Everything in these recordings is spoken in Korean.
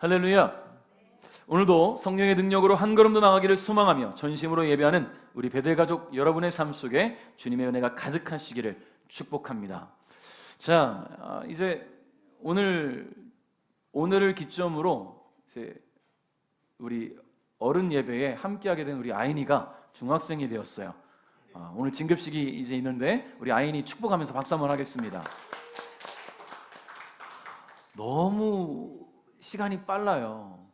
할렐루야. 오늘도 성령의 능력으로 한 걸음 더 나가기를 소망하며 전심으로 예배하는 우리 베델 가족 여러분의 삶 속에 주님의 은혜가 가득하시기를 축복합니다. 자, 이제 오늘을 기점으로 이제 우리 어른 예배에 함께하게 된 우리 아인이가 중학생이 되었어요. 오늘 진급식이 이제 있는데 우리 아인이 축복하면서 박수 한번 하겠습니다. 너무 시간이 빨라요.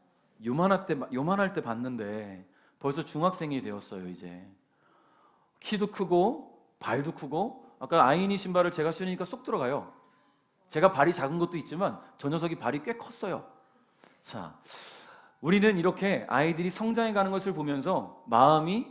요만할 때 봤는데 벌써 중학생이 되었어요. 이제 키도 크고 발도 크고, 아까 아인이 신발을 제가 신으니까 쏙 들어가요. 제가 발이 작은 것도 있지만 저 녀석이 발이 꽤 컸어요. 자, 우리는 이렇게 아이들이 성장해 가는 것을 보면서 마음이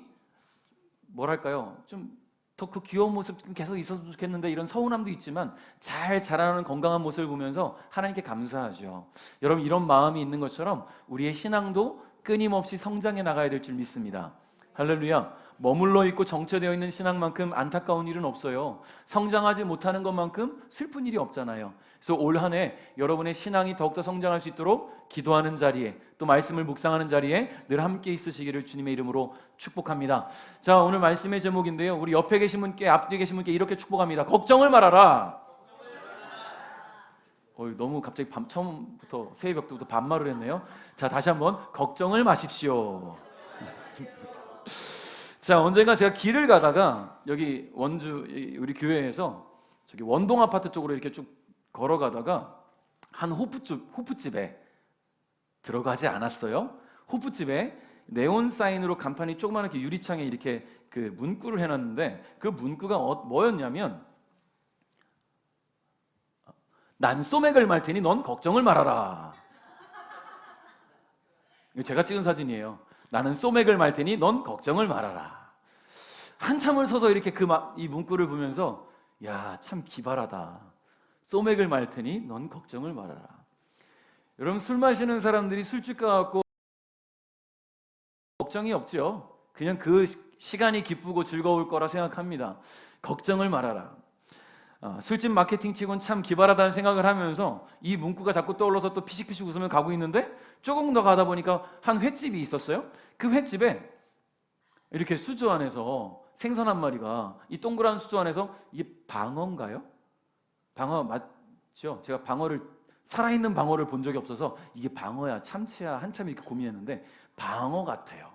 뭐랄까요, 좀 더 그 귀여운 모습 좀 계속 있었으면 좋겠는데 이런 서운함도 있지만 잘 자라는 건강한 모습을 보면서 하나님께 감사하죠. 여러분, 이런 마음이 있는 것처럼 우리의 신앙도 끊임없이 성장해 나가야 될 줄 믿습니다. 할렐루야. 머물러 있고 정체되어 있는 신앙만큼 안타까운 일은 없어요. 성장하지 못하는 것만큼 슬픈 일이 없잖아요. 그래서 올 한 해 여러분의 신앙이 더욱더 성장할 수 있도록 기도하는 자리에, 또 말씀을 묵상하는 자리에 늘 함께 있으시기를 주님의 이름으로 축복합니다. 자, 오늘 말씀의 제목인데요, 우리 옆에 계신 분께, 앞뒤에 계신 분께 이렇게 축복합니다. 걱정을 말아라. 너무 갑자기 처음부터 새벽 때부터 반말을 했네요. 자, 다시 한번 걱정을 마십시오. 자, 언젠가 제가 길을 가다가 여기 원주 우리 교회에서 저기 원동 아파트 쪽으로 이렇게 쭉 걸어가다가 한 호프집에 들어가지 않았어요. 호프집에 네온 사인으로 간판이 조그마하게 유리창에 이렇게 그 문구를 해놨는데, 그 문구가 뭐였냐면, 난 소맥을 말 테니 넌 걱정을 말아라. 제가 찍은 사진이에요. 나는 소맥을 말 테니 넌 걱정을 말아라. 한참을 서서 이렇게 이 문구를 보면서, 야, 참 기발하다. 소맥을 말 테니 넌 걱정을 말아라. 여러분, 술 마시는 사람들이 술집 가갖고 걱정이 없죠. 그냥 그 시간이 기쁘고 즐거울 거라 생각합니다. 걱정을 말아라. 술집 마케팅 치곤 참 기발하다는 생각을 하면서 이 문구가 자꾸 떠올라서 또 피식피식 웃으며 가고 있는데, 조금 더 가다 보니까 한 횟집이 있었어요. 그 횟집에 이렇게 수저 안에서 생선 한 마리가, 이 동그란 수저 안에서, 이게 방어인가요? 방어 맞죠? 제가 살아있는 방어를 본 적이 없어서 이게 방어야 참치야 한참 이렇게 고민했는데 방어 같아요.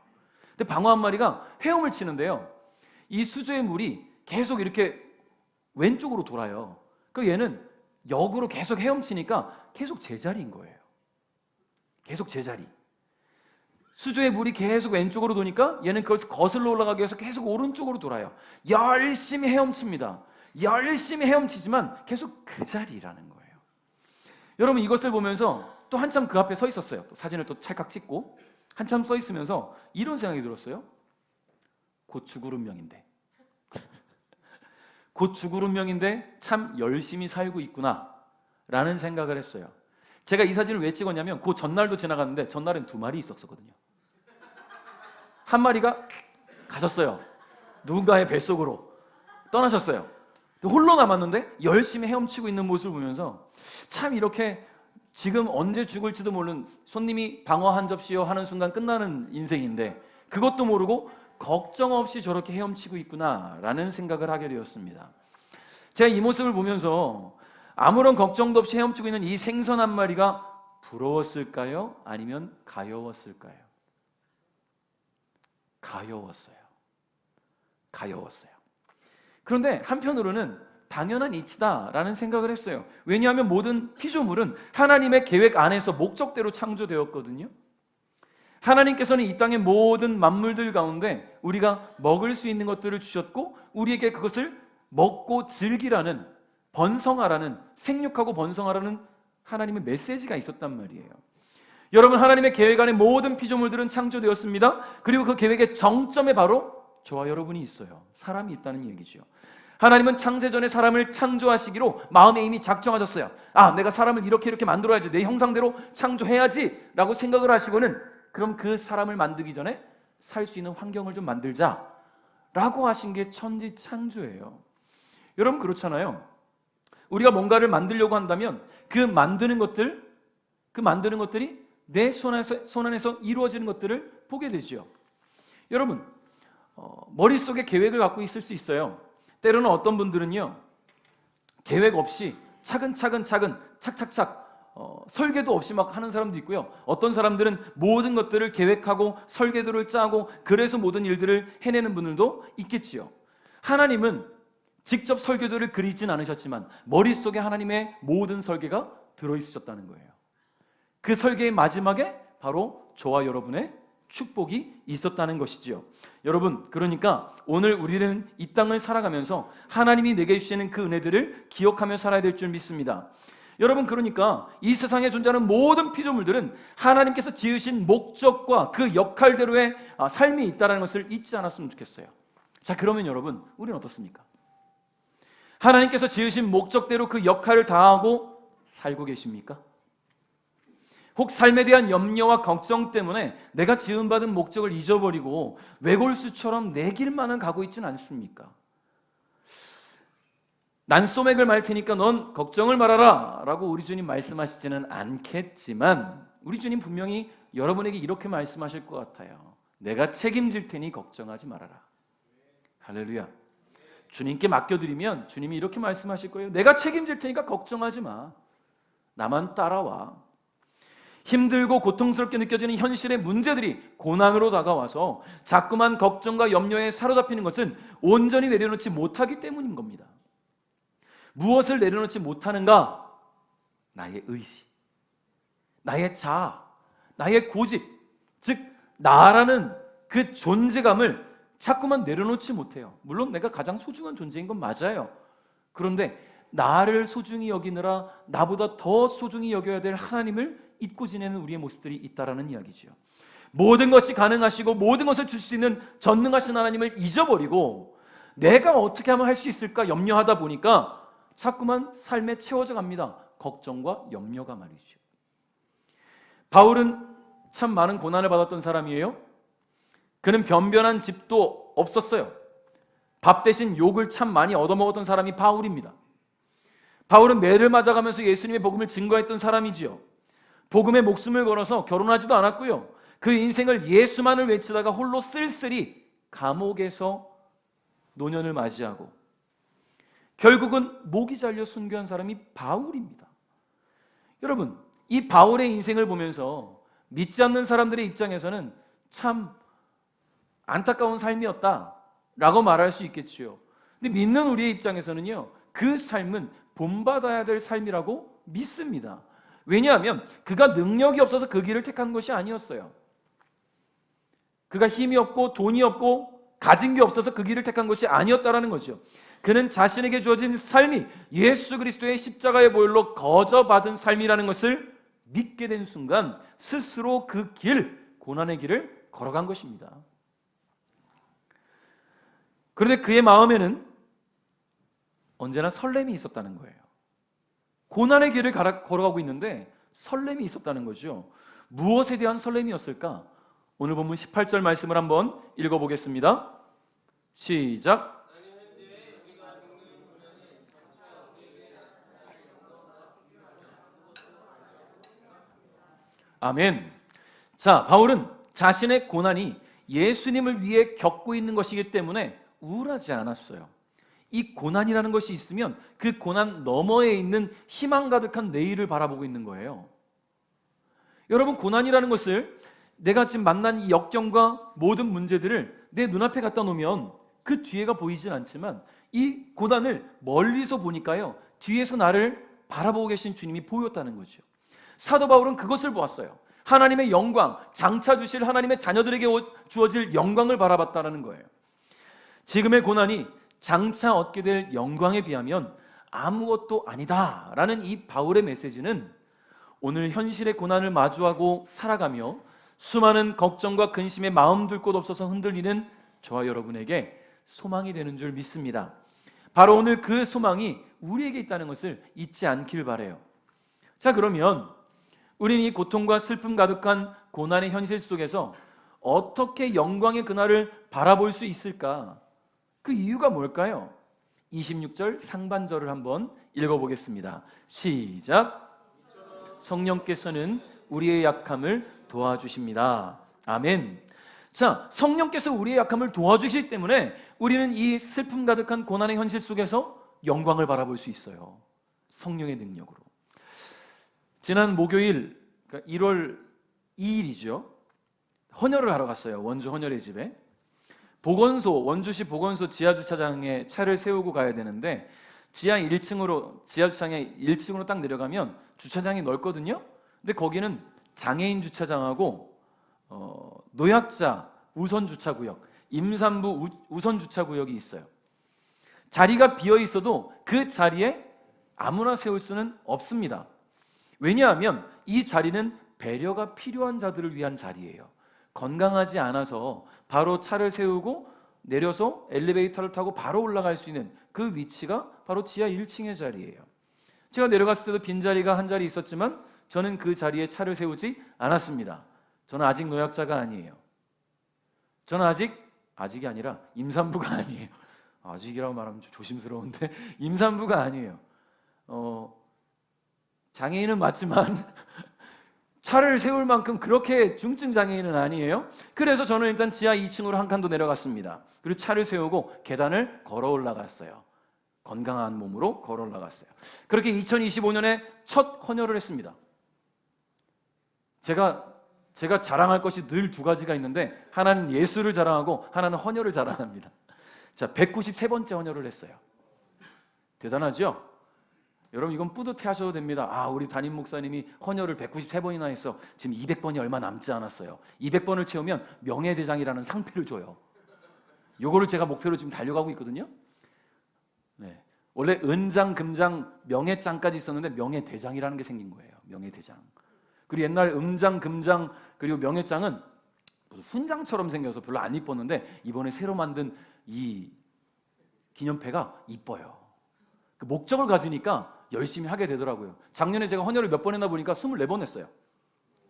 근데 방어 한 마리가 헤엄을 치는데요, 이 수조의 물이 계속 이렇게 왼쪽으로 돌아요. 그 얘는 역으로 계속 헤엄치니까 계속 제자리인 거예요. 계속 제자리. 수조의 물이 계속 왼쪽으로 도니까 얘는 그것을 거슬러 올라가기 위해서 계속 오른쪽으로 돌아요. 열심히 헤엄칩니다. 열심히 헤엄치지만 계속 그 자리라는 거예요. 여러분, 이것을 보면서 또 한참 그 앞에 서 있었어요. 또 사진을 또 찰칵 찍고 한참 서 있으면서 이런 생각이 들었어요. 곧 죽을 운명인데 곧 죽을 운명인데 참 열심히 살고 있구나 라는 생각을 했어요. 제가 이 사진을 왜 찍었냐면, 그 전날도 지나갔는데 전날엔 2마리 있었거든요. 한 마리가 가셨어요. 누군가의 뱃속으로 떠나셨어요. 홀로 남았는데 열심히 헤엄치고 있는 모습을 보면서, 참 이렇게 지금 언제 죽을지도 모르는, 손님이 방어 한 접시요 하는 순간 끝나는 인생인데 그것도 모르고 걱정 없이 저렇게 헤엄치고 있구나라는 생각을 하게 되었습니다. 제가 이 모습을 보면서 아무런 걱정도 없이 헤엄치고 있는 이 생선 한 마리가 부러웠을까요? 아니면 가여웠을까요? 가여웠어요. 그런데 한편으로는 당연한 이치다라는 생각을 했어요. 왜냐하면 모든 피조물은 하나님의 계획 안에서 목적대로 창조되었거든요. 하나님께서는 이 땅의 모든 만물들 가운데 우리가 먹을 수 있는 것들을 주셨고, 우리에게 그것을 먹고 즐기라는, 번성하라는, 생육하고 번성하라는 하나님의 메시지가 있었단 말이에요. 여러분, 하나님의 계획 안에 모든 피조물들은 창조되었습니다. 그리고 그 계획의 정점에 바로 저와 여러분이 있어요. 사람이 있다는 얘기죠. 하나님은 창세전에 사람을 창조하시기로 마음에 이미 작정하셨어요. 내가 사람을 이렇게 만들어야지, 내 형상대로 창조해야지 라고 생각을 하시고는, 그럼 그 사람을 만들기 전에 살 수 있는 환경을 좀 만들자 라고 하신 게 천지 창조예요. 여러분, 그렇잖아요. 우리가 뭔가를 만들려고 한다면 그 만드는 것들이 내 손 안에서 이루어지는 것들을 보게 되죠. 여러분, 머릿속에 계획을 갖고 있을 수 있어요. 때로는 어떤 분들은요, 계획 없이 차근차근 착착착 설계도 없이 막 하는 사람도 있고요. 어떤 사람들은 모든 것들을 계획하고 설계도를 짜고 그래서 모든 일들을 해내는 분들도 있겠지요. 하나님은 직접 설계도를 그리진 않으셨지만 머릿속에 하나님의 모든 설계가 들어있으셨다는 거예요. 그 설계의 마지막에 바로 저와 여러분의 축복이 있었다는 것이지요. 여러분, 그러니까 오늘 우리는 이 땅을 살아가면서 하나님이 내게 주시는 그 은혜들을 기억하며 살아야 될 줄 믿습니다. 여러분, 그러니까 이 세상에 존재하는 모든 피조물들은 하나님께서 지으신 목적과 그 역할대로의 삶이 있다는 것을 잊지 않았으면 좋겠어요. 자, 그러면 여러분, 우리는 어떻습니까? 하나님께서 지으신 목적대로 그 역할을 다하고 살고 계십니까? 혹 삶에 대한 염려와 걱정 때문에 내가 지음받은 목적을 잊어버리고 외골수처럼 내 길만은 가고 있지는 않습니까? 난 소맥을 말 테니까 넌 걱정을 말아라 라고 우리 주님 말씀하시지는 않겠지만 우리 주님 분명히 여러분에게 이렇게 말씀하실 것 같아요. 내가 책임질 테니 걱정하지 말아라. 할렐루야. 주님께 맡겨드리면 주님이 이렇게 말씀하실 거예요. 내가 책임질 테니까 걱정하지 마. 나만 따라와. 힘들고 고통스럽게 느껴지는 현실의 문제들이 고난으로 다가와서 자꾸만 걱정과 염려에 사로잡히는 것은 온전히 내려놓지 못하기 때문인 겁니다. 무엇을 내려놓지 못하는가? 나의 의지, 나의 자아, 나의 고집, 즉 나라는 그 존재감을 자꾸만 내려놓지 못해요. 물론 내가 가장 소중한 존재인 건 맞아요. 그런데 나를 소중히 여기느라 나보다 더 소중히 여겨야 될 하나님을 잊고 지내는 우리의 모습들이 있다라는 이야기죠. 모든 것이 가능하시고 모든 것을 주실 수 있는 전능하신 하나님을 잊어버리고 내가 어떻게 하면 할 수 있을까 염려하다 보니까 자꾸만 삶에 채워져 갑니다. 걱정과 염려가 말이죠. 바울은 참 많은 고난을 받았던 사람이에요. 그는 변변한 집도 없었어요. 밥 대신 욕을 참 많이 얻어먹었던 사람이 바울입니다. 바울은 매를 맞아가면서 예수님의 복음을 증거했던 사람이지요. 복음에 목숨을 걸어서 결혼하지도 않았고요. 그 인생을 예수만을 외치다가 홀로 쓸쓸히 감옥에서 노년을 맞이하고 결국은 목이 잘려 순교한 사람이 바울입니다. 여러분, 이 바울의 인생을 보면서 믿지 않는 사람들의 입장에서는 참 안타까운 삶이었다라고 말할 수 있겠지요. 근데 믿는 우리의 입장에서는요, 그 삶은 본받아야 될 삶이라고 믿습니다. 왜냐하면 그가 능력이 없어서 그 길을 택한 것이 아니었어요. 그가 힘이 없고 돈이 없고 가진 게 없어서 그 길을 택한 것이 아니었다라는 거죠. 그는 자신에게 주어진 삶이 예수 그리스도의 십자가의 보혈로 거저받은 삶이라는 것을 믿게 된 순간 스스로 그 길, 고난의 길을 걸어간 것입니다. 그런데 그의 마음에는 언제나 설렘이 있었다는 거예요. 고난의 길을 걸어가고 있는데 설렘이 있었다는 거죠. 무엇에 대한 설렘이었을까? 오늘 본문 18절 말씀을 한번 읽어보겠습니다. 시작. 아멘. 자, 바울은 자신의 고난이 예수님을 위해 겪고 있는 것이기 때문에 우울하지 않았어요. 이 고난이라는 것이 있으면 그 고난 너머에 있는 희망 가득한 내일을 바라보고 있는 거예요. 여러분, 고난이라는 것을 내가 지금 만난 이 역경과 모든 문제들을 내 눈앞에 갖다 놓으면 그 뒤에가 보이진 않지만 이 고난을 멀리서 보니까요, 뒤에서 나를 바라보고 계신 주님이 보였다는 거죠. 사도 바울은 그것을 보았어요. 하나님의 영광, 장차 주실 하나님의 자녀들에게 주어질 영광을 바라봤다는 거예요. 지금의 고난이 장차 얻게 될 영광에 비하면 아무것도 아니다라는 이 바울의 메시지는 오늘 현실의 고난을 마주하고 살아가며 수많은 걱정과 근심에 마음 둘 곳 없어서 흔들리는 저와 여러분에게 소망이 되는 줄 믿습니다. 바로 오늘 그 소망이 우리에게 있다는 것을 잊지 않길 바라요. 자, 그러면 우리는 이 고통과 슬픔 가득한 고난의 현실 속에서 어떻게 영광의 그날을 바라볼 수 있을까? 그 이유가 뭘까요? 26절 상반절을 한번 읽어보겠습니다. 시작. 성령께서는 우리의 약함을 도와주십니다. 아멘. 자, 성령께서 우리의 약함을 도와주시기 때문에 우리는 이 슬픔 가득한 고난의 현실 속에서 영광을 바라볼 수 있어요. 성령의 능력으로. 지난 목요일, 그러니까 1월 2일이죠. 헌혈을 하러 갔어요. 원주 헌혈의 집에. 보건소, 원주시 보건소 지하주차장에 차를 세우고 가야 되는데 지하주차장에 1층으로 딱 내려가면 주차장이 넓거든요. 근데 거기는 장애인 주차장하고 노약자 우선 주차구역, 임산부 우선 주차구역이 있어요. 자리가 비어 있어도 그 자리에 아무나 세울 수는 없습니다. 왜냐하면 이 자리는 배려가 필요한 자들을 위한 자리예요. 건강하지 않아서 바로 차를 세우고 내려서 엘리베이터를 타고 바로 올라갈 수 있는 그 위치가 바로 지하 1층의 자리예요. 제가 내려갔을 때도 빈자리가 한 자리 있었지만 저는 그 자리에 차를 세우지 않았습니다. 저는 아직 노약자가 아니에요. 저는 아직이 아니라 임산부가 아니에요. 아직이라고 말하면 좀 조심스러운데 임산부가 아니에요. 장애인은 맞지만 차를 세울 만큼 그렇게 중증 장애인은 아니에요. 그래서 저는 일단 지하 2층으로 한 칸 더 내려갔습니다. 그리고 차를 세우고 계단을 걸어 올라갔어요. 건강한 몸으로 걸어 올라갔어요. 그렇게 2025년에 첫 헌혈을 했습니다. 제가 자랑할 것이 늘 두 가지가 있는데 하나는 예수를 자랑하고 하나는 헌혈을 자랑합니다. 자, 193번째 헌혈을 했어요. 대단하죠? 여러분 이건 뿌듯해 하셔도 됩니다. 우리 담임 목사님이 헌혈을 193번이나 했어. 지금 200번이 얼마 남지 않았어요. 200번을 채우면 명예대장이라는 상패를 줘요. 요거를 제가 목표로 지금 달려가고 있거든요. 네. 원래 은장, 금장, 명예장까지 있었는데 명예대장이라는 게 생긴 거예요. 명예대장. 그리고 옛날 은장, 금장 그리고 명예장은 훈장처럼 생겨서 별로 안 이뻤는데 이번에 새로 만든 이 기념패가 이뻐요. 그 목적을 가지니까 열심히 하게 되더라고요. 작년에 제가 헌혈을 몇 번 했나 보니까 24번 했어요.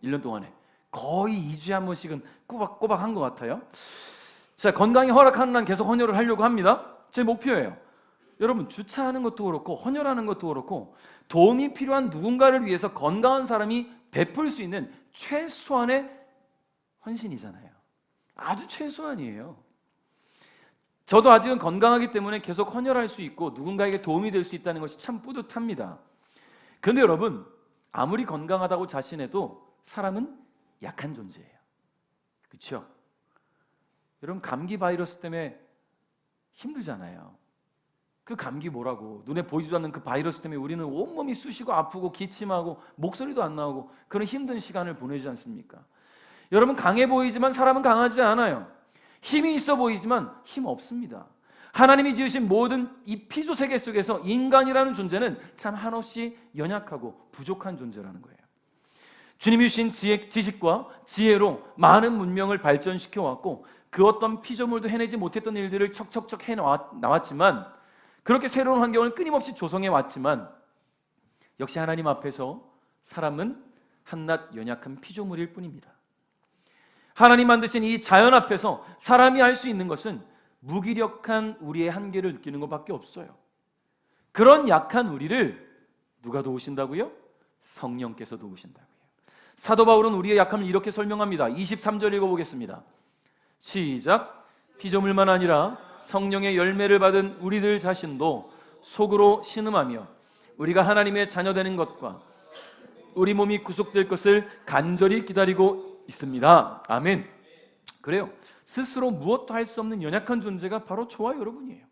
1년 동안에. 거의 2주에 한 번씩은 꼬박꼬박 한 것 같아요. 자, 건강이 허락하는 한 계속 헌혈을 하려고 합니다. 제 목표예요. 여러분 주차하는 것도 그렇고 헌혈하는 것도 그렇고 도움이 필요한 누군가를 위해서 건강한 사람이 베풀 수 있는 최소한의 헌신이잖아요. 아주 최소한이에요. 저도 아직은 건강하기 때문에 계속 헌혈할 수 있고 누군가에게 도움이 될 수 있다는 것이 참 뿌듯합니다. 그런데 여러분 아무리 건강하다고 자신해도 사람은 약한 존재예요. 그렇죠? 여러분 감기 바이러스 때문에 힘들잖아요. 그 감기 뭐라고 눈에 보이지도 않는 그 바이러스 때문에 우리는 온몸이 쑤시고 아프고 기침하고 목소리도 안 나오고 그런 힘든 시간을 보내지 않습니까? 여러분 강해 보이지만 사람은 강하지 않아요. 힘이 있어 보이지만 힘 없습니다. 하나님이 지으신 모든 이 피조 세계 속에서 인간이라는 존재는 참 한없이 연약하고 부족한 존재라는 거예요. 주님이 주신 지식과 지혜로 많은 문명을 발전시켜 왔고 그 어떤 피조물도 해내지 못했던 일들을 척척척 해나왔지만 그렇게 새로운 환경을 끊임없이 조성해 왔지만 역시 하나님 앞에서 사람은 한낱 연약한 피조물일 뿐입니다. 하나님 만드신 이 자연 앞에서 사람이 할 수 있는 것은 무기력한 우리의 한계를 느끼는 것밖에 없어요. 그런 약한 우리를 누가 도우신다고요? 성령께서 도우신다고요. 사도 바울은 우리의 약함을 이렇게 설명합니다. 23절 읽어보겠습니다. 시작. 피조물만 아니라 성령의 열매를 받은 우리들 자신도 속으로 신음하며 우리가 하나님의 자녀되는 것과 우리 몸이 구속될 것을 간절히 기다리고 있습니다. 아멘. 그래요. 스스로 무엇도 할 수 없는 연약한 존재가 바로 저와 여러분이에요.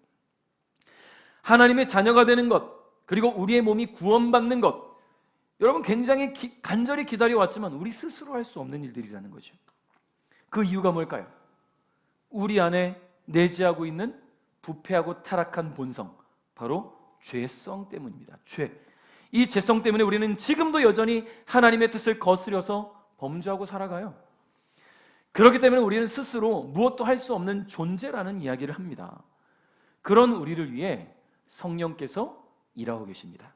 하나님의 자녀가 되는 것, 그리고 우리의 몸이 구원받는 것, 여러분 굉장히 간절히 기다려왔지만 우리 스스로 할 수 없는 일들이라는 거죠. 그 이유가 뭘까요? 우리 안에 내재하고 있는 부패하고 타락한 본성, 바로 죄성 때문입니다. 죄. 이 죄성 때문에 우리는 지금도 여전히 하나님의 뜻을 거스려서 범죄하고 살아가요. 그렇기 때문에 우리는 스스로 무엇도 할 수 없는 존재라는 이야기를 합니다. 그런 우리를 위해 성령께서 일하고 계십니다.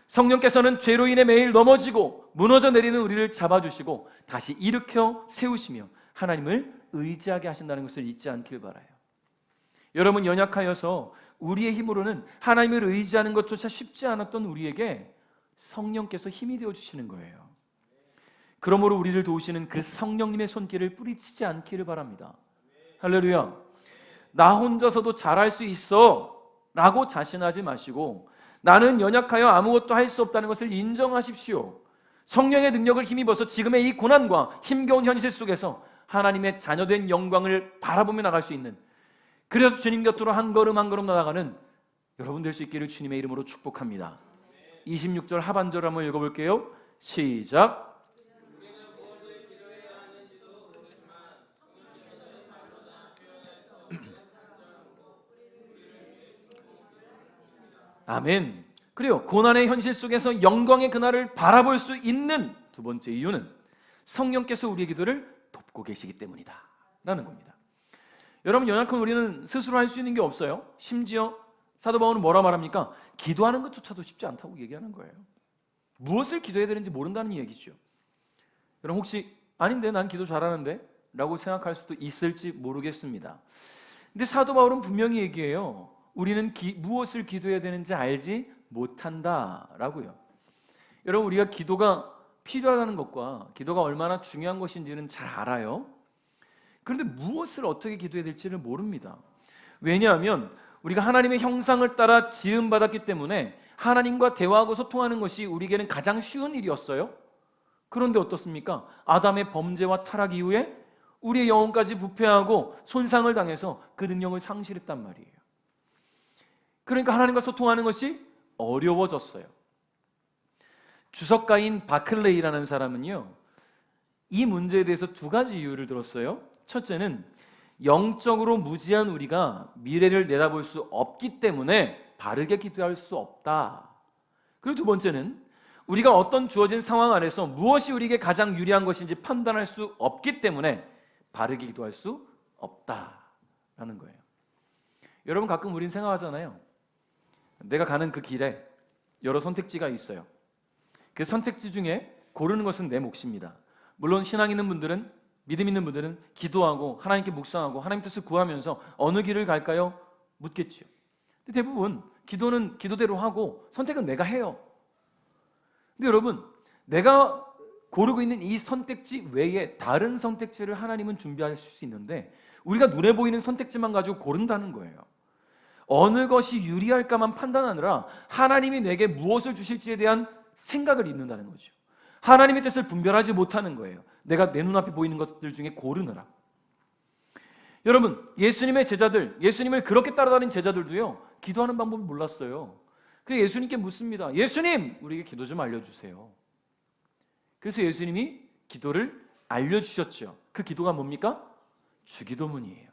성령께서는 죄로 인해 매일 넘어지고 무너져 내리는 우리를 잡아주시고 다시 일으켜 세우시며 하나님을 의지하게 하신다는 것을 잊지 않길 바라요. 여러분 연약하여서 우리의 힘으로는 하나님을 의지하는 것조차 쉽지 않았던 우리에게 성령께서 힘이 되어주시는 거예요. 그러므로 우리를 도우시는 그 성령님의 손길을 뿌리치지 않기를 바랍니다. 할렐루야. 나 혼자서도 잘할 수 있어 라고 자신하지 마시고 나는 연약하여 아무것도 할 수 없다는 것을 인정하십시오. 성령의 능력을 힘입어서 지금의 이 고난과 힘겨운 현실 속에서 하나님의 자녀된 영광을 바라보며 나갈 수 있는, 그래서 주님 곁으로 한 걸음 한 걸음 나아가는 여러분 될 수 있기를 주님의 이름으로 축복합니다. 26절 하반절 한번 읽어볼게요. 시작. 아멘. 그래요. 고난의 현실 속에서 영광의 그날을 바라볼 수 있는 두 번째 이유는 성령께서 우리의 기도를 돕고 계시기 때문이다 라는 겁니다. 여러분, 연약한 우리는 스스로 할 수 있는 게 없어요. 심지어 사도 바울은 뭐라 말합니까? 기도하는 것조차도 쉽지 않다고 얘기하는 거예요. 무엇을 기도해야 되는지 모른다는 얘기죠. 여러분, 혹시 아닌데 난 기도 잘하는데 라고 생각할 수도 있을지 모르겠습니다. 근데 사도 바울은 분명히 얘기해요. 우리는 무엇을 기도해야 되는지 알지 못한다라고요. 여러분, 우리가 기도가 필요하다는 것과 기도가 얼마나 중요한 것인지는 잘 알아요. 그런데 무엇을 어떻게 기도해야 될지를 모릅니다. 왜냐하면 우리가 하나님의 형상을 따라 지음받았기 때문에 하나님과 대화하고 소통하는 것이 우리에게는 가장 쉬운 일이었어요. 그런데 어떻습니까? 아담의 범죄와 타락 이후에 우리의 영혼까지 부패하고 손상을 당해서 그 능력을 상실했단 말이에요. 그러니까 하나님과 소통하는 것이 어려워졌어요. 주석가인 바클레이라는 사람은요, 이 문제에 대해서 두 가지 이유를 들었어요. 첫째는 영적으로 무지한 우리가 미래를 내다볼 수 없기 때문에 바르게 기도할 수 없다. 그리고 두 번째는 우리가 어떤 주어진 상황 안에서 무엇이 우리에게 가장 유리한 것인지 판단할 수 없기 때문에 바르게 기도할 수 없다라는 거예요. 여러분, 가끔 우린 생각하잖아요. 내가 가는 그 길에 여러 선택지가 있어요. 그 선택지 중에 고르는 것은 내 몫입니다. 물론 신앙 있는 분들은, 믿음 있는 분들은 기도하고 하나님께 묵상하고 하나님 뜻을 구하면서 어느 길을 갈까요? 묻겠지요. 근데 대부분 기도는 기도대로 하고 선택은 내가 해요. 근데 여러분, 내가 고르고 있는 이 선택지 외에 다른 선택지를 하나님은 준비하실 수 있는데 우리가 눈에 보이는 선택지만 가지고 고른다는 거예요. 어느 것이 유리할까만 판단하느라 하나님이 내게 무엇을 주실지에 대한 생각을 잊는다는 거죠. 하나님의 뜻을 분별하지 못하는 거예요. 내가 내 눈앞에 보이는 것들 중에 고르느라. 여러분, 예수님의 제자들, 예수님을 그렇게 따라다닌 제자들도요, 기도하는 방법을 몰랐어요. 그래서 예수님께 묻습니다. 예수님, 우리에게 기도 좀 알려주세요. 그래서 예수님이 기도를 알려주셨죠. 그 기도가 뭡니까? 주기도문이에요.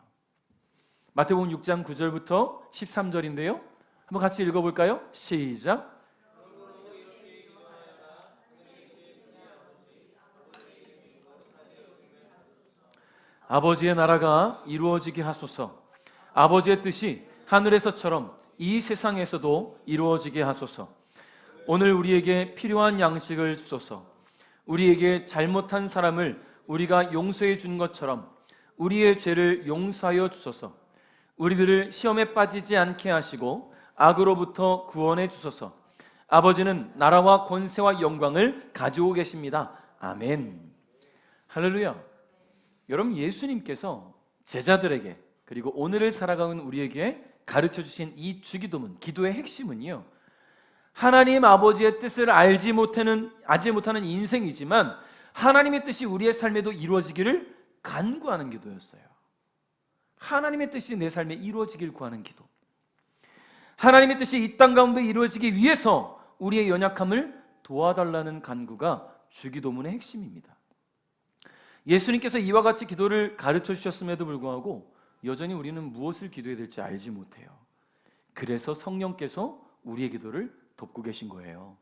마태복음 6장 9절부터 13절인데요. 한번 같이 읽어볼까요? 시작. 아버지의 나라가 이루어지게 하소서. 아버지의 뜻이 하늘에서처럼 이 세상에서도 이루어지게 하소서. 오늘 우리에게 필요한 양식을 주소서. 우리에게 잘못한 사람을 우리가 용서해 준 것처럼 우리의 죄를 용서하여 주소서. 우리들을 시험에 빠지지 않게 하시고 악으로부터 구원해 주소서. 아버지는 나라와 권세와 영광을 가지고 계십니다. 아멘. 할렐루야. 여러분, 예수님께서 제자들에게 그리고 오늘을 살아가는 우리에게 가르쳐 주신 이 주기도문, 기도의 핵심은요, 하나님 아버지의 뜻을 알지 못하는 인생이지만 하나님의 뜻이 우리의 삶에도 이루어지기를 간구하는 기도였어요. 하나님의 뜻이 내 삶에 이루어지길 구하는 기도. 하나님의 뜻이 이 땅 가운데 이루어지기 위해서 우리의 연약함을 도와달라는 간구가 주기도문의 핵심입니다. 예수님께서 이와 같이 기도를 가르쳐 주셨음에도 불구하고 여전히 우리는 무엇을 기도해야 될지 알지 못해요. 그래서 성령께서 우리의 기도를 돕고 계신 거예요.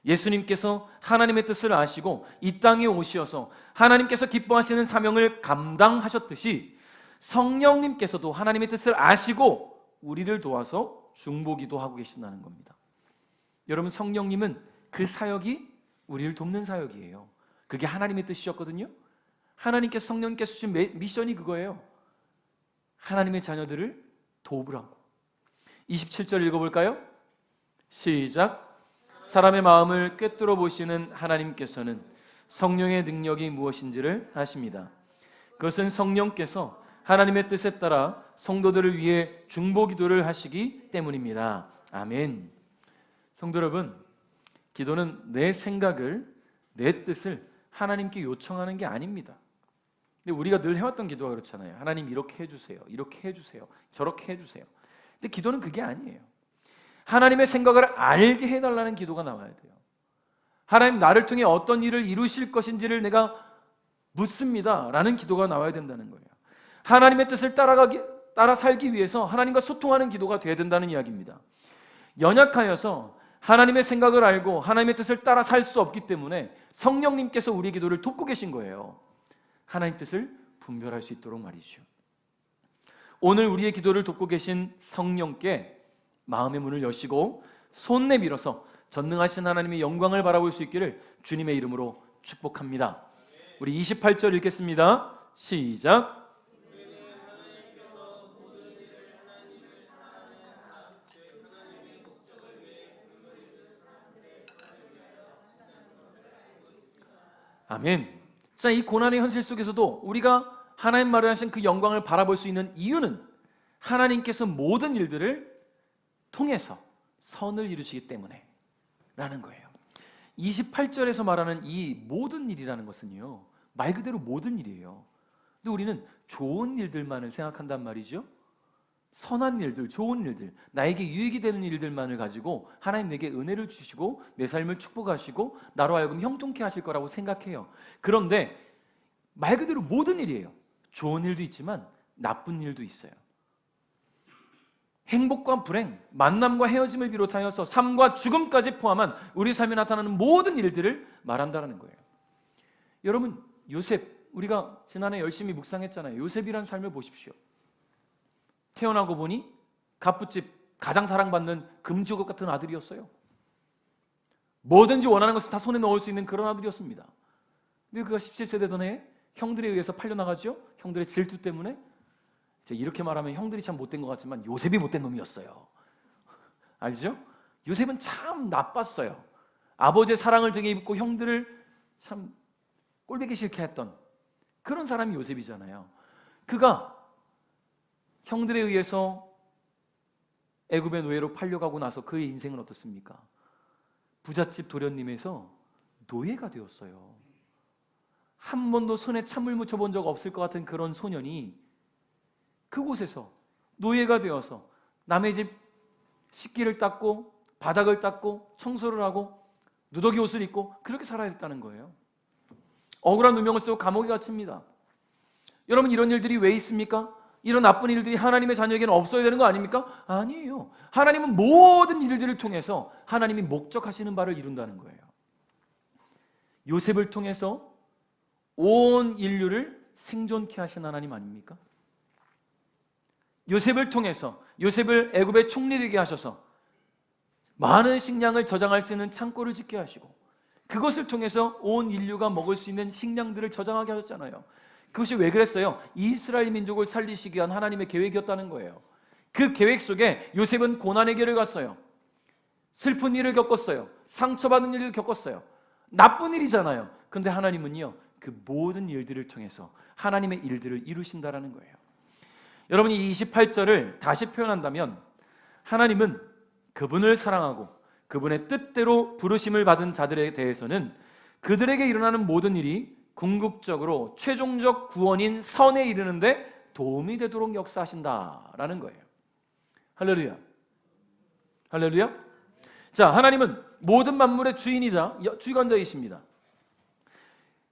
예수님께서 하나님의 뜻을 아시고 이 땅에 오셔서 하나님께서 기뻐하시는 사명을 감당하셨듯이 성령님께서도 하나님의 뜻을 아시고 우리를 도와서 중보기도 하고 계신다는 겁니다. 여러분, 성령님은 그 사역이 우리를 돕는 사역이에요. 그게 하나님의 뜻이었거든요. 하나님께서 성령님께서 주신 미션이 그거예요. 하나님의 자녀들을 도우라고. 27절 읽어볼까요? 시작. 사람의 마음을 꿰뚫어 보시는 하나님께서는 성령의 능력이 무엇인지를 아십니다. 그것은 성령께서 하나님의 뜻에 따라 성도들을 위해 중보기도를 하시기 때문입니다. 아멘. 성도 여러분, 기도는 내 생각을, 내 뜻을 하나님께 요청하는 게 아닙니다. 근데 우리가 늘 해왔던 기도가 그렇잖아요. 하나님 이렇게 해주세요, 이렇게 해주세요, 저렇게 해주세요. 근데 기도는 그게 아니에요. 하나님의 생각을 알게 해달라는 기도가 나와야 돼요. 하나님, 나를 통해 어떤 일을 이루실 것인지를 내가 묻습니다 라는 기도가 나와야 된다는 거예요. 하나님의 뜻을 따라 살기 위해서 하나님과 소통하는 기도가 돼야 된다는 이야기입니다. 연약하여서 하나님의 생각을 알고 하나님의 뜻을 따라 살 수 없기 때문에 성령님께서 우리 기도를 돕고 계신 거예요. 하나님 뜻을 분별할 수 있도록 말이죠. 오늘 우리의 기도를 돕고 계신 성령께 마음의 문을 여시고 손 내밀어서 전능하신 하나님의 영광을 바라볼 수 있기를 주님의 이름으로 축복합니다. 우리 28절 읽겠습니다. 시작. 아멘. 자, 이 고난의 현실 속에서도 우리가 하나님 말을 하신 그 영광을 바라볼 수 있는 이유는 하나님께서 모든 일들을 통해서 선을 이루시기 때문에 라는 거예요. 28절에서 말하는 이 모든 일이라는 것은요, 말 그대로 모든 일이에요. 근데 우리는 좋은 일들만을 생각한단 말이죠. 선한 일들, 좋은 일들, 나에게 유익이 되는 일들만을 가지고 하나님 내게 은혜를 주시고 내 삶을 축복하시고 나로 하여금 형통케 하실 거라고 생각해요. 그런데 말 그대로 모든 일이에요. 좋은 일도 있지만 나쁜 일도 있어요. 행복과 불행, 만남과 헤어짐을 비롯하여서 삶과 죽음까지 포함한 우리 삶에 나타나는 모든 일들을 말한다는 거예요. 여러분, 요셉, 우리가 지난해 열심히 묵상했잖아요. 요셉이란 삶을 보십시오. 태어나고 보니 갑부집 가장 사랑받는 금주옥 같은 아들이었어요. 뭐든지 원하는 것을 다 손에 넣을 수 있는 그런 아들이었습니다. 근데 그가 17세 되던 해에 형들에 의해서 팔려나가죠. 형들의 질투 때문에. 이렇게 말하면 형들이 참 못된 것 같지만 요셉이 못된 놈이었어요. 알죠? 요셉은 참 나빴어요. 아버지의 사랑을 등에 입고 형들을 참 꼴보기 싫게 했던 그런 사람이 요셉이잖아요. 그가 형들에 의해서 애굽의 노예로 팔려가고 나서 그의 인생은 어떻습니까? 부잣집 도련님에서 노예가 되었어요. 한 번도 손에 찬물 묻혀본 적 없을 것 같은 그런 소년이 그곳에서 노예가 되어서 남의 집 식기를 닦고 바닥을 닦고 청소를 하고 누더기 옷을 입고 그렇게 살아야 했다는 거예요. 억울한 누명을 쓰고 감옥에 갇힙니다. 여러분, 이런 일들이 왜 있습니까? 이런 나쁜 일들이 하나님의 자녀에게는 없어야 되는 거 아닙니까? 아니에요. 하나님은 모든 일들을 통해서 하나님이 목적하시는 바를 이룬다는 거예요. 요셉을 통해서 온 인류를 생존케 하신 하나님 아닙니까? 요셉을 통해서 요셉을 애굽의 총리 되게 하셔서 많은 식량을 저장할 수 있는 창고를 짓게 하시고 그것을 통해서 온 인류가 먹을 수 있는 식량들을 저장하게 하셨잖아요. 그것이 왜 그랬어요? 이스라엘 민족을 살리시기 위한 하나님의 계획이었다는 거예요. 그 계획 속에 요셉은 고난의 길을 갔어요. 슬픈 일을 겪었어요. 상처받은 일을 겪었어요. 나쁜 일이잖아요. 근데 하나님은요, 그 모든 일들을 통해서 하나님의 일들을 이루신다라는 거예요. 여러분이 이 28절을 다시 표현한다면 하나님은 그분을 사랑하고 그분의 뜻대로 부르심을 받은 자들에 대해서는 그들에게 일어나는 모든 일이 궁극적으로 최종적 구원인 선에 이르는데 도움이 되도록 역사하신다라는 거예요. 할렐루야. 할렐루야. 자, 하나님은 모든 만물의 주인이자 주관자이십니다.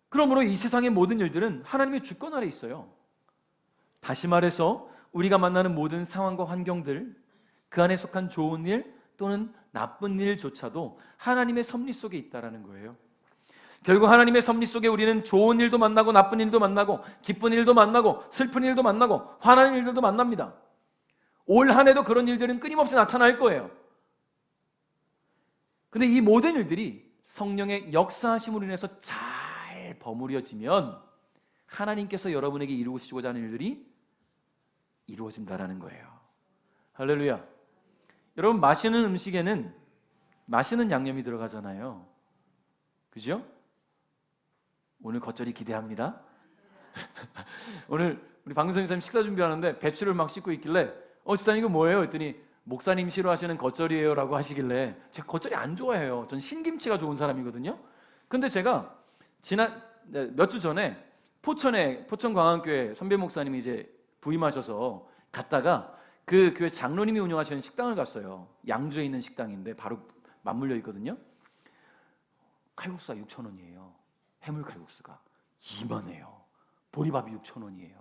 그러므로 이 세상의 모든 일들은 하나님의 주권 아래 있어요. 다시 말해서 우리가 만나는 모든 상황과 환경들, 그 안에 속한 좋은 일 또는 나쁜 일조차도 하나님의 섭리 속에 있다라는 거예요. 결국 하나님의 섭리 속에 우리는 좋은 일도 만나고 나쁜 일도 만나고 기쁜 일도 만나고 슬픈 일도 만나고 화나는 일들도 만납니다. 올 한 해도 그런 일들은 끊임없이 나타날 거예요. 근데 이 모든 일들이 성령의 역사하심으로 인해서 잘 버무려지면 하나님께서 여러분에게 이루시고자 하는 일들이 이루어진다라는 거예요. 할렐루야. 여러분, 마시는 음식에는 맛있는 양념이 들어가잖아요. 그죠? 오늘 겉절이 기대합니다. 오늘 우리 방송사님 식사 준비하는데 배추를 막 씻고 있길래 집사님 이거 뭐예요? 했더니 목사님 싫어하시는 겉절이에요 라고 하시길래 제가 겉절이 안 좋아해요. 전 신김치가 좋은 사람이거든요. 근데 제가 지난 몇 주 전에 포천광안교회 선배 목사님이 이제 부임하셔서 갔다가 그 교회 장로님이 운영하시는 식당을 갔어요. 양주에 있는 식당인데 바로 맞물려 있거든요. 칼국수가 6,000원이에요. 해물 칼국수가 이만해요. 보리밥이 6,000원이에요.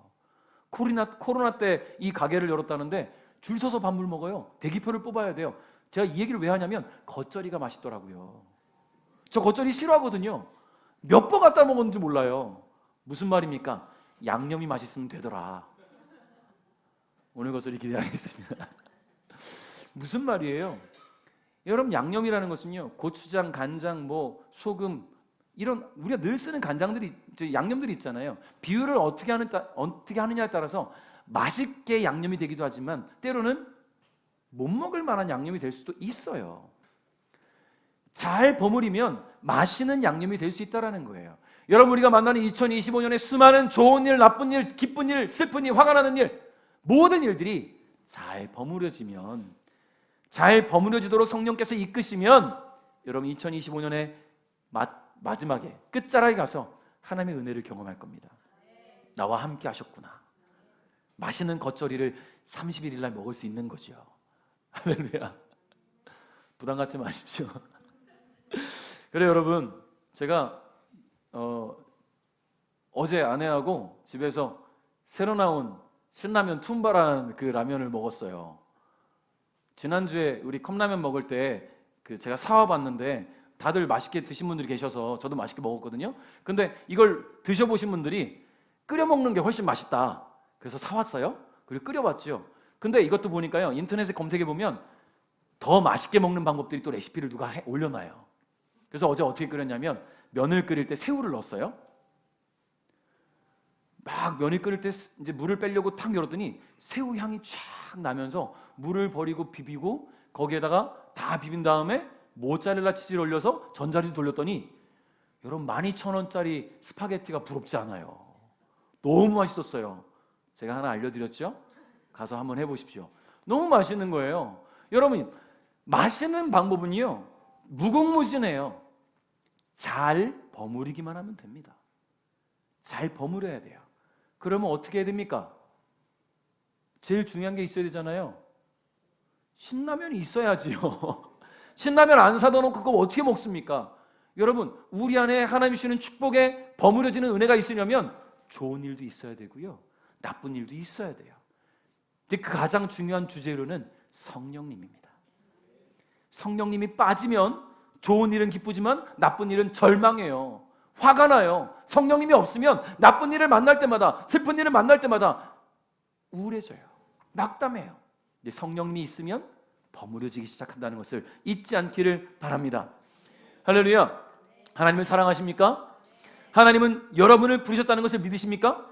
코로나 때 이 가게를 열었다는데 줄 서서 밥물 먹어요. 대기표를 뽑아야 돼요. 제가 이 얘기를 왜 하냐면 겉절이가 맛있더라고요. 저 겉절이 싫어하거든요. 몇 번 갖다 먹었는지 몰라요. 무슨 말입니까? 양념이 맛있으면 되더라. 오늘 겉절이 기대하겠습니다. 무슨 말이에요? 여러분, 양념이라는 것은요, 고추장, 간장, 소금 이런 우리가 늘 쓰는 양념들이 있잖아요. 비율을 어떻게 하느냐에 따라서 맛있게 양념이 되기도 하지만 때로는 못 먹을 만한 양념이 될 수도 있어요. 잘 버무리면 맛있는 양념이 될 수 있다는 거예요. 여러분, 우리가 만나는 2025년에 수많은 좋은 일, 나쁜 일, 기쁜 일, 슬픈 일, 화가 나는 일, 모든 일들이 잘 버무려지도록 성령께서 이끄시면 여러분 2025년에 마지막에 끝자락에 가서 하나님의 은혜를 경험할 겁니다. 나와 함께 하셨구나. 맛있는 겉절이를 31일 날 먹을 수 있는 거죠. 할렐루야. 부담 갖지 마십시오. 그래 여러분, 제가 어제 아내하고 집에서 새로 나온 신라면 툼바라는 그 라면을 먹었어요. 지난주에 우리 컵라면 먹을 때 제가 사와봤는데 다들 맛있게 드신 분들이 계셔서 저도 맛있게 먹었거든요. 근데 이걸 드셔보신 분들이 끓여 먹는 게 훨씬 맛있다. 그래서 사왔어요. 그리고 끓여봤죠. 근데 이것도 보니까요, 인터넷에 검색해보면 더 맛있게 먹는 방법들이 또 레시피를 누가 올려놔요. 그래서 어제 어떻게 끓였냐면 면을 끓일 때 새우를 넣었어요. 막 면을 끓일 때 이제 물을 빼려고 탁 열었더니 새우 향이 쫙 나면서 물을 버리고 비비고 거기에다가 다 비빈 다음에 모짜렐라 치즈를 올려서 전자레인지 돌렸더니 여러분 12,000원짜리 스파게티가 부럽지 않아요. 너무 맛있었어요. 제가 하나 알려드렸죠? 가서 한번 해보십시오. 너무 맛있는 거예요. 여러분, 맛있는 방법은요, 무궁무진해요. 잘 버무리기만 하면 됩니다. 잘 버무려야 돼요. 그러면 어떻게 해야 됩니까? 제일 중요한 게 있어야 되잖아요. 신라면이 있어야지요. 신라면 안 사다 놓고 그거 어떻게 먹습니까? 여러분, 우리 안에 하나님이 주시는 축복에 버무려지는 은혜가 있으려면 좋은 일도 있어야 되고요, 나쁜 일도 있어야 돼요. 근데 그 가장 중요한 주재료는 성령님입니다. 성령님이 빠지면 좋은 일은 기쁘지만 나쁜 일은 절망해요. 화가 나요. 성령님이 없으면 나쁜 일을 만날 때마다, 슬픈 일을 만날 때마다 우울해져요. 낙담해요. 근데 성령님이 있으면 버무려지기 시작한다는 것을 잊지 않기를 바랍니다. 할렐루야. 하나님을 사랑하십니까? 하나님은 여러분을 부르셨다는 것을 믿으십니까?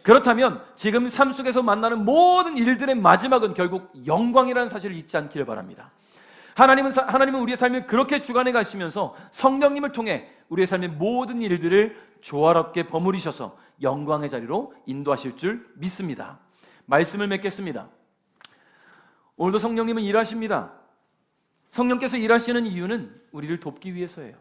그렇다면 지금 삶 속에서 만나는 모든 일들의 마지막은 결국 영광이라는 사실을 잊지 않기를 바랍니다. 하나님은 우리의 삶을 그렇게 주관해 가시면서 성령님을 통해 우리의 삶의 모든 일들을 조화롭게 버무리셔서 영광의 자리로 인도하실 줄 믿습니다. 말씀을 맺겠습니다. 오늘도 성령님은 일하십니다. 성령께서 일하시는 이유는 우리를 돕기 위해서예요.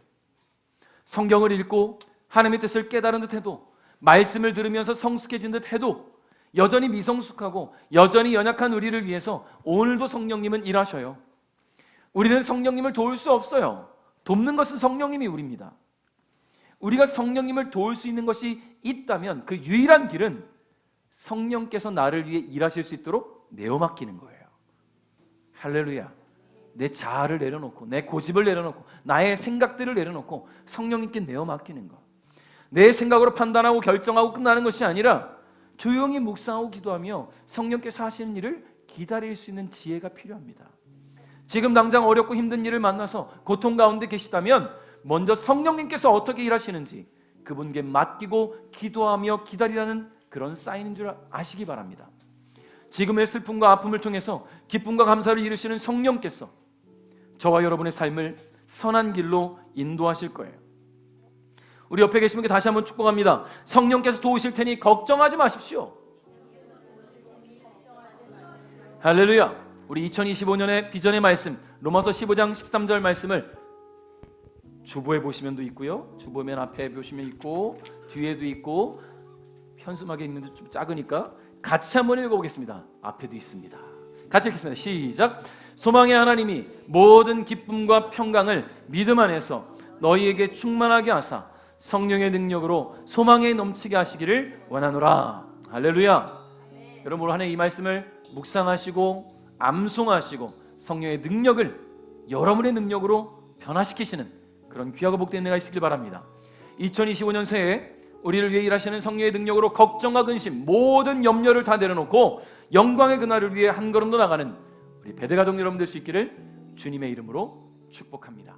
성경을 읽고 하나님의 뜻을 깨달은 듯 해도, 말씀을 들으면서 성숙해진 듯 해도 여전히 미성숙하고 여전히 연약한 우리를 위해서 오늘도 성령님은 일하셔요. 우리는 성령님을 도울 수 없어요. 돕는 것은 성령님이 우리입니다. 우리가 성령님을 도울 수 있는 것이 있다면 그 유일한 길은 성령께서 나를 위해 일하실 수 있도록 내어 맡기는 거예요. 할렐루야. 내 자아를 내려놓고, 내 고집을 내려놓고, 나의 생각들을 내려놓고 성령님께 내어 맡기는 것. 내 생각으로 판단하고 결정하고 끝나는 것이 아니라 조용히 묵상하고 기도하며 성령께서 하시는 일을 기다릴 수 있는 지혜가 필요합니다. 지금 당장 어렵고 힘든 일을 만나서 고통 가운데 계시다면 먼저 성령님께서 어떻게 일하시는지 그분께 맡기고 기도하며 기다리라는 그런 사인인 줄 아시기 바랍니다. 지금의 슬픔과 아픔을 통해서 기쁨과 감사를 이루시는 성령께서 저와 여러분의 삶을 선한 길로 인도하실 거예요. 우리 옆에 계신 분께 다시 한번 축복합니다. 성령께서 도우실 테니 걱정하지 마십시오. 할렐루야. 우리 2025년의 비전의 말씀 로마서 15장 13절 말씀을 주보에 보시면도 있고요, 주보면 앞에 보시면 있고 뒤에도 있고 현수막에 있는데 좀 작으니까 같이 한번 읽어보겠습니다. 앞에도 있습니다. 같이 읽겠습니다. 시작. 소망의 하나님이 모든 기쁨과 평강을 믿음 안에서 너희에게 충만하게 하사 성령의 능력으로 소망에 넘치게 하시기를 원하노라. 할렐루야. 여러분 올 한 해 이 말씀을 묵상하시고 암송하시고 성령의 능력을 여러분의 능력으로 변화시키시는 그런 귀하고 복된 은혜가 있으길 바랍니다. 2025년 새해 우리를 위해 일하시는 성령의 능력으로 걱정과 근심 모든 염려를 다 내려놓고 영광의 그날을 위해 한 걸음 더 나가는 우리 배대 가족 여러분 될 수 있기를 주님의 이름으로 축복합니다.